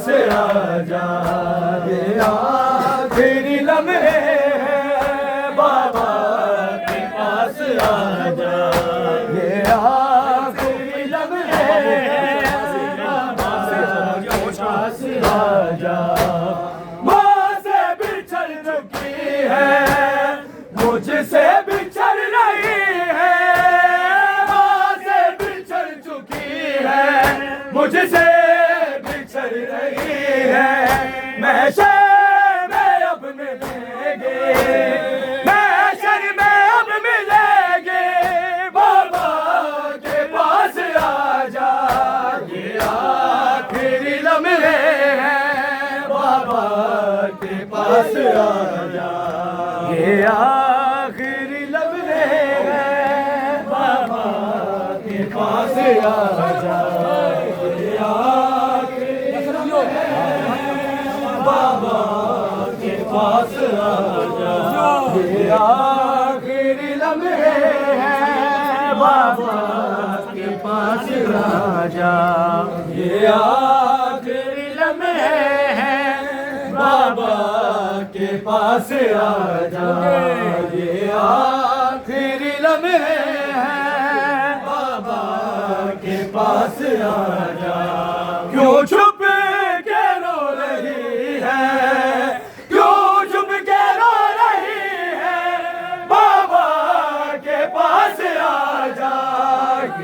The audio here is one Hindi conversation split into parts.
पास आजा, ये आखिरी लम्हे हैं बाबा के पास आजा, ये आखिरी लम्हे हैं बाबा के पास आजा। माँ से बिछड़ चुकी है, मुझसे बिछड़ रही है, माँ से बिछड़ चुकी है, मुझसे बिछड़ रही है। महशर में अब मिलेंगे, महशर में अब मिलेंगे, बाबा के पास आजा, ये आखिरी लम्हे हैं बाबा के पास आजा, ये आखिरी लम्हे हैं बाबा के पास आजा, ये आखिरी लम्हे हैं बाबा के पास आजा, ये आखिरी लम्हे हैं बाबा के पास आजा, ये आखिरी लम्हे हैं बाबा के पास आजा, ये आखिरी लम्हे हैं बाबा के पास आजा। क्यों छुप के रो रही है, क्यों छुप के रो रही है, बाबा के पास आजा,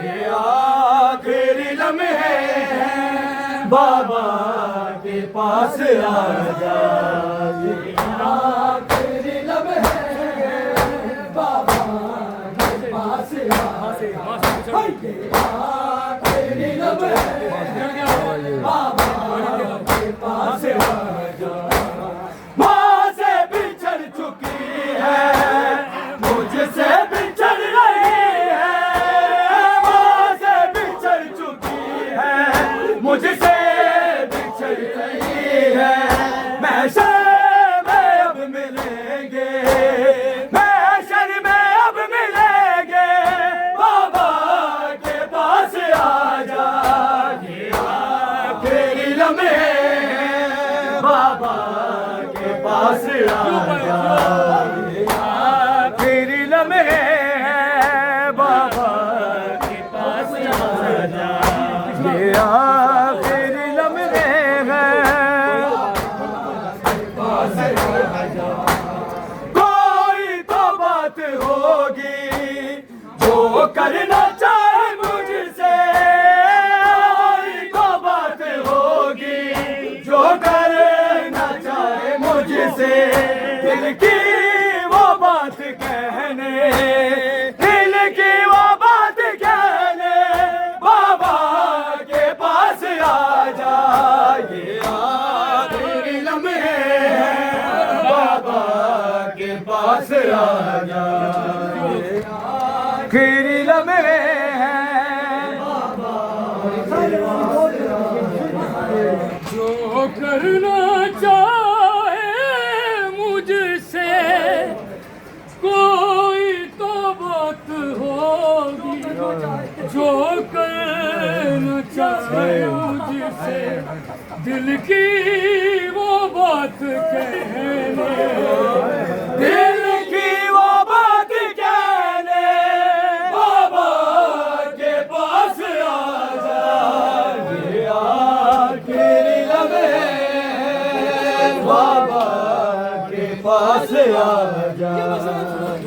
ये आखिरी लम्हे हैं बाबा के पास आजा, ये आखिरी लम्हे हैं बाबा के पास आजा, ये आखिरी लम्हे हैं बाबा के पास आजा। माँ से बिछड़ चुकी है, मुझसे बिछड़ रही है, माँ से बिछड़ चुकी है, मुझसे बिछड़ रही है। महशर में अब मिलेंगे, महशर में अब मिलेंगे, बाबा के पास आजा, ये आखिरी लम्हे हैं बाबा के पास आजा, ये आखिरी लम्हे हैं बाबा के पास आजा, ये आखिरी लम्हे हैं पास आजा। कोई तो बात होगी जो करना चाहे मुझसे, कोई तो बात होगी जो करना चाहे मुझसे, दिल की वो बात कहने, दिल की वो बात कहने, बाबा के पास आजा, ये आखिरी लम्हे हैं बाबा के पास आजा, ये आखिरी लम्हे हैं बाबा के पास आजा। जो करना चाहे मुझसे, कोई तो बात होगी जो करना चाहे मुझसे, दिल की वो बात कहने, दिल की वो बात कहने, बाबा के पास आजा, ये आखिरी लम्हे हैं बाबा के पास आजा,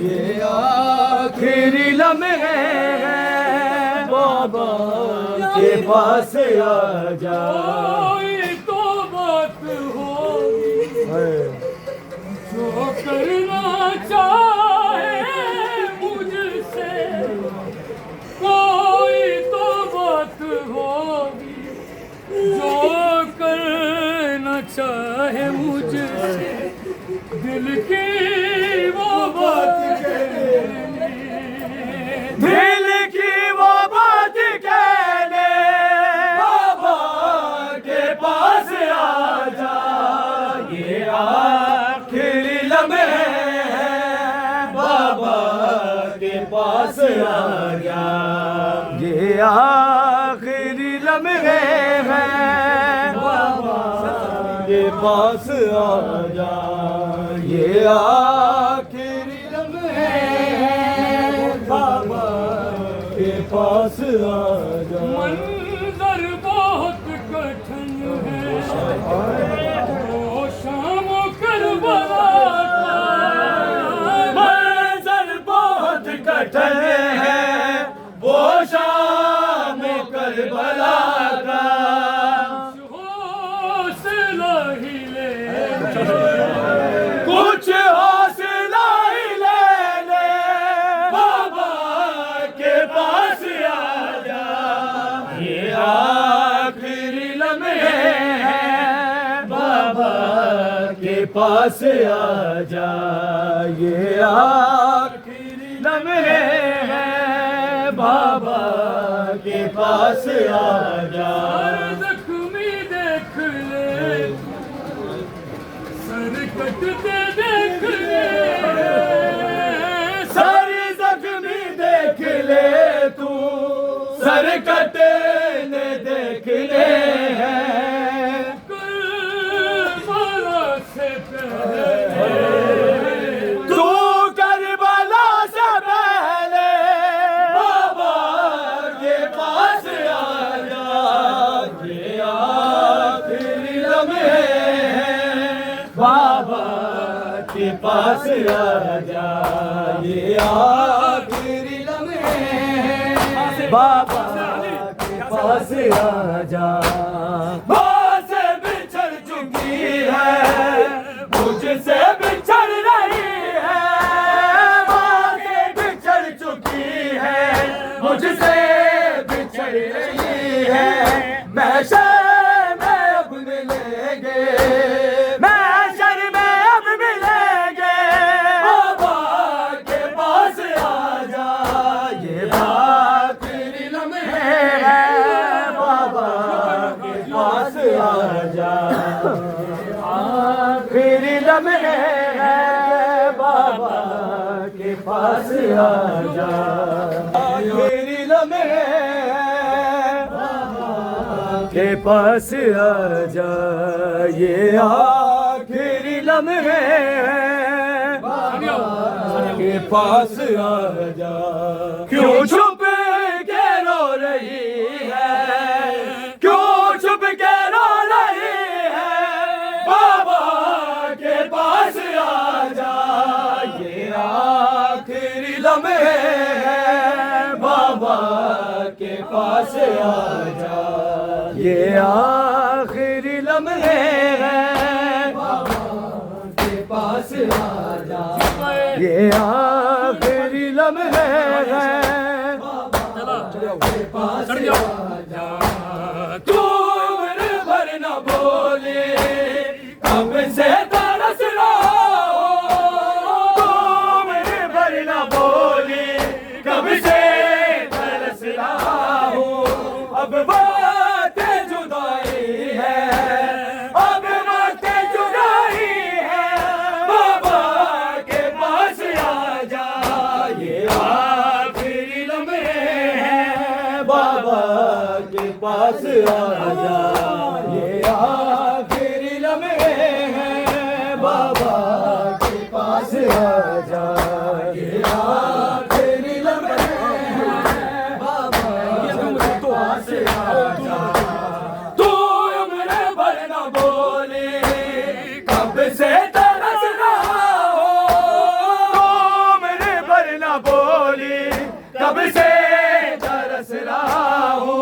ये आखिरी लम्हे हैं बाबा के पास आजा। कोई तो बात होगी जो करना चाहे मुझसे, कोई तो बात होगी जो करना चाहे मुझसे, दिल की वो बात कहने, दिल की वो बात कहने, बाबा के पास आजा, ये आखिरी लम्हे हैं बाबा के पास आजा, ये आखिरी लम्हे हैं बाबा पास आजा, ये आखिरी लम्हे हैं, बाबा के पास आजा। मंजर बहुत कठिन है, ओ शाम करबला का। मंजर बहुत कठिन है, वो शाम करबला का। हौसला ही ले, कुछ हौसला ही ले ले, बाबा के पास आजा, ये आखिरी लम्हे हैं, बाबा के पास आजा, ये आखिरी लम्हे हैं, बाबा के पास आजा। सर जख्मी देख ले, सर कटते देख ले, सर जख्मी देख ले तू, सर कटने देख ले हैं। करबला से पहले, तू करबला से पहले, बाबा के पास आजा, ये आखिरी लम्हे हैं, बाबा के पास आजा, ये आखिरी लम्हे हैं, बाबा के पास आजा। माँ से बिछड़ चुकी है, मुझसे बिछड़ रही है, माँ से बिछड़ चुकी है, मुझसे बिछड़ रही है। महशर में अब मिलेंगे, महशर में अब मिलेंगे, बाबा के पास आजा, ये आखिरी लम्हे हैं, बाबा के पास आजा, आखिरी लम्हे हैं, बाबा के पास आजा, आखिरी लम्हे हैं, बाबा के पास आजा, ये आखिरी लम्हे हैं, बाबा के पास आजा। क्यों छुप के रो रही है, क्यों छुप के रो रही है, बाबा के पास आजा, ये आखिरी लम्हे हैं, बाबा के पास आजा, ये आखिरी लम्हे हैं, बाबा के पास आजा, ये आखिरी लम्हे हैं, बाबा के पास आजा। तू उम्र भर न बोले, कब से तरस रहा हो, तू उम्र भर न बोले, कब से तरस रहा हो। अब बात जुदाई है, अब बात जुदाई है, बाबा के पास आजा, ये आखिरी लम्हे हैं, बाबा के पास आजा, ये आखिरी लम्हे हैं, बाबा के पास आजा, ये आखिरी लम्हे हैं, बाबा के पास आजा। तू उम्र भर न बोले, कब से तरस रहा हो, तू उम्र भर न बोले, कब से तरस रहा हो।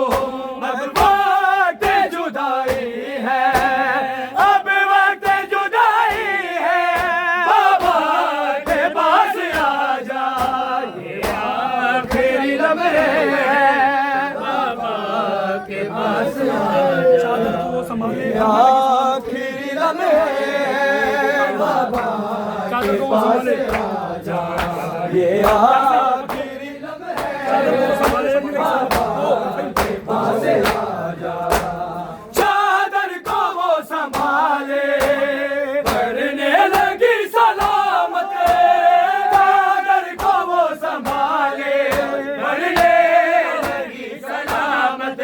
अब वक्त जुदाई है, अब वक्त जुदाई है, बाबा के पास आजा, ये आखिरी लम्हे हैं, बाबा के पास आजा, ये आखिरी लम्हे हैं, बाबा के पास आजा, ये आखिरी लम्हे हैं, बाबा के पास आजा। चादर को वो संभाले, पढ़ने लगी सलामत, चादर को वो संभाले, पढ़ने लगी सलामत।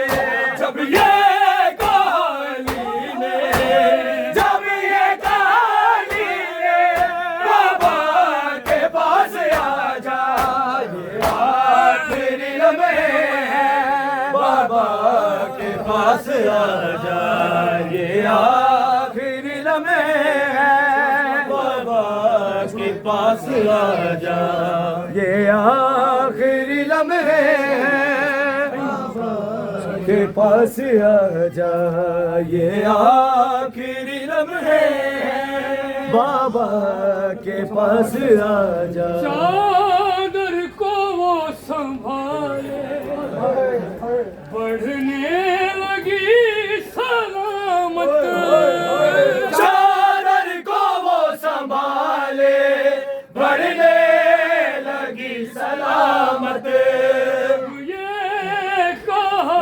जब ये कहानी ने, जब ये पास आजा, ये आखिरी लम्हे हैं, बाबा के पास आजा, ये आखिरी लम्हे हैं, के पास आजा, ये आखिरी लम्हे हैं, बाबा के पास आजा। चादर को वो संभाले, बढ़ने लगी सलामत। चादर को वो संभाले, बढ़ने लगी सलामत। ये कहा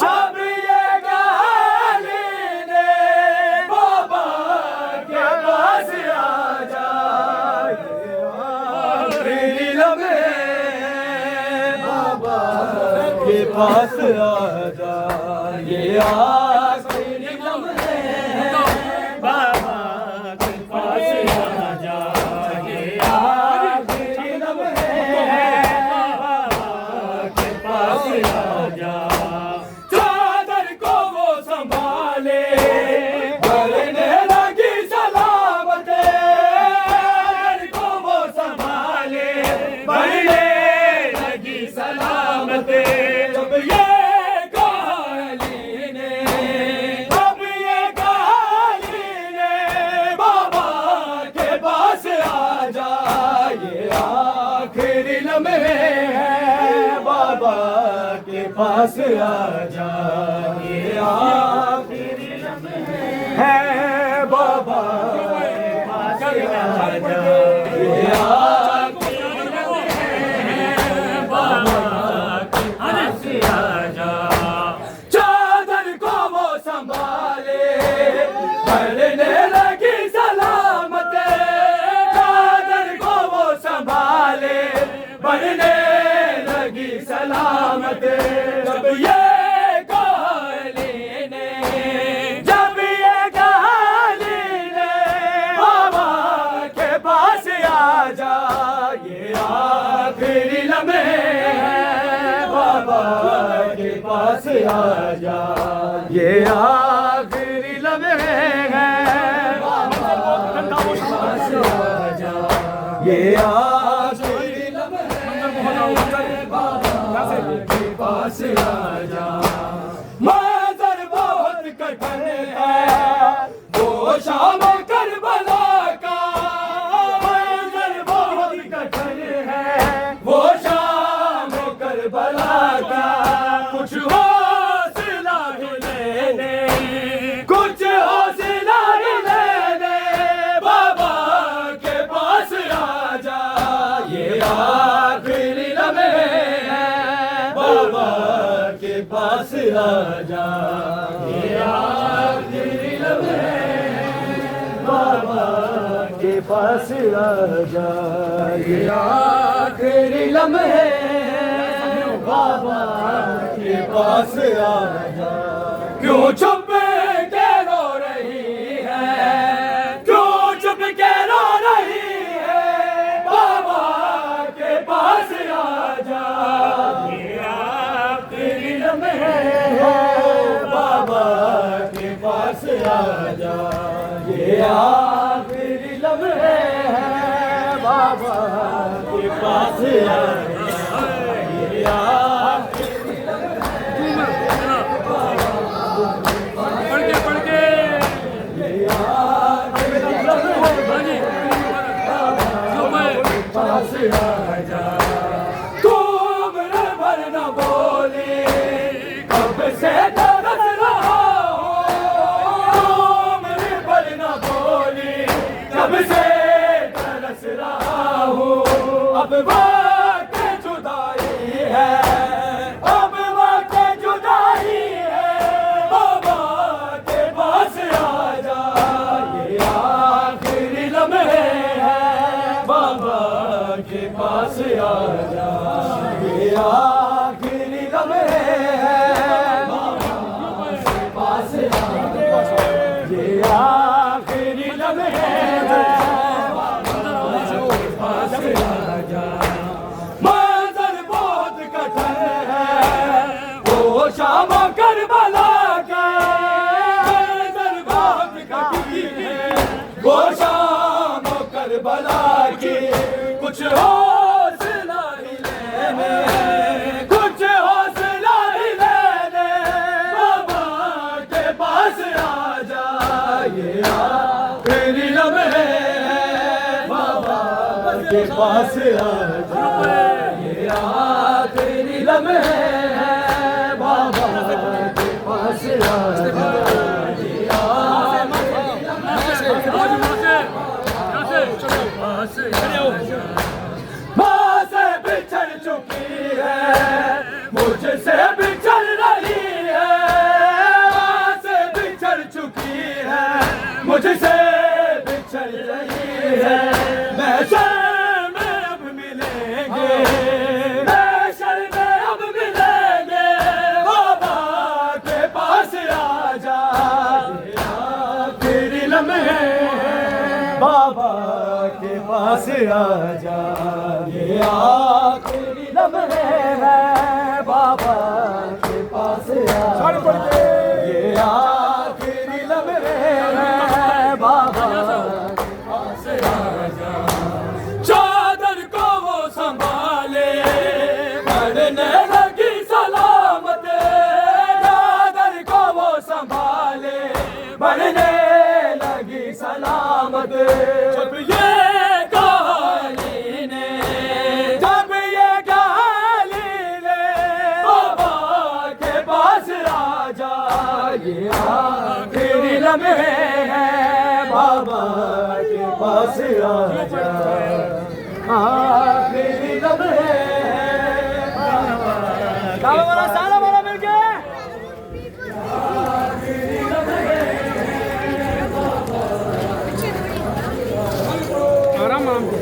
जब ये कहानी ने बाबा के पास आ जाए, आखिरी लम्हे बाबा के पास आ जाए, ये आखिरी लम्हे बाबा के पास आ जाए, ये आखिरी लम्हे बाबा के पास आ जाए। चादर को वो संभाले, बढ़ने लगी सलामत। चादर को वो संभाले, बढ़ने लगी सलामत। जब ये कहानी ने, जब ये कहानी ने बाबा के पास आ जाए, आखिरी लम्हे हैं, बाबा के पास आ जाए, आखिरी लम्हे हैं, बाबा के पास आ जाए, आखिरी लम्हे हैं, बाबा के पास आ जाए। चादर को वो संभाले, बढ़ने लगी सलामत। चादर को वो संभाले, बढ़ने लगी सलामत। जब ये कहानी ने, जब ये कहानी ने बाबा के पास आ जाए, आखिरी लम्हे हैं, बाबा के पास आ जाए, ये आखिरी लम्हे हैं, बाबा के पास आ जाए, ये आखिरी लम्हे हैं, बाबा के पास आ जाए। मंजर बहुत कठिन है, वो शाम करबला का। मंजर बहुत कठिन है, वो शाम करबला का। कुछ हौसला ही लेने, कुछ हौसला ही लेने, बाबा के पास आ जा, ये आखिरी लम्हे हैं, बाबा के पास आ जा, ये आखिरी लम्हे हैं, बाबा के पास आ जा, ये आखिरी लम्हे हैं, बाबा के पास आ जा। क्यों चुप के रो रही है, क्यों चुप के रो रही है, बाबा के पास आ जा, ये आखिरी लम्हे हैं, बाबा के पास आ जा, ये आखिरी लम्हे हैं, बाबा के पास आ जा, ये आखिरी पढ़ के ये आखिरी लम्हे पास आ जा। तू मेरे भर न बोली, कब से तरस रहा हूँ। तू मेरे भर न बोली, कब से तरस रहा हूँ। अब वक्त जुदाई है, अब वक्त जुदाई है, बाबा के पास आ जा, ये आखिरी लम्हे हैं, बाबा के पास आ जा, ये आखिरी लम्हे हैं, बाबा के पास आ जा, ये आखिरी लम्हे हैं, बाबा के पास आ जा। मंजर बहुत कठिन है, लम्हे हैं बाबा के पास माँ से बिछड़ चुकी है मुझसे बिछड़ रही है माँ से बिछड़ चुकी है मुझसे बिछड़ रही है महशर में अब मिलेंगे महशर में अब मिलेंगे बाबा के पास आजा आखिरी लम्हे बाबा के पास आजा ये आखिरी लम्हे है बाबा के पास आजा ये आखिरी लम्हे है बाबा के पास आजा चादर को वो संभाले बढ़ने लगी सलामत चादर को वो संभाले बढ़ने लगी सलामत जब ये कहानी ने जब ये कहानी ने बाबा के पास आजा ये आखिरी लम्हे है बाबा के पास आजा आखिरी लम्हे है सारा वाला मिल गया आराम आराम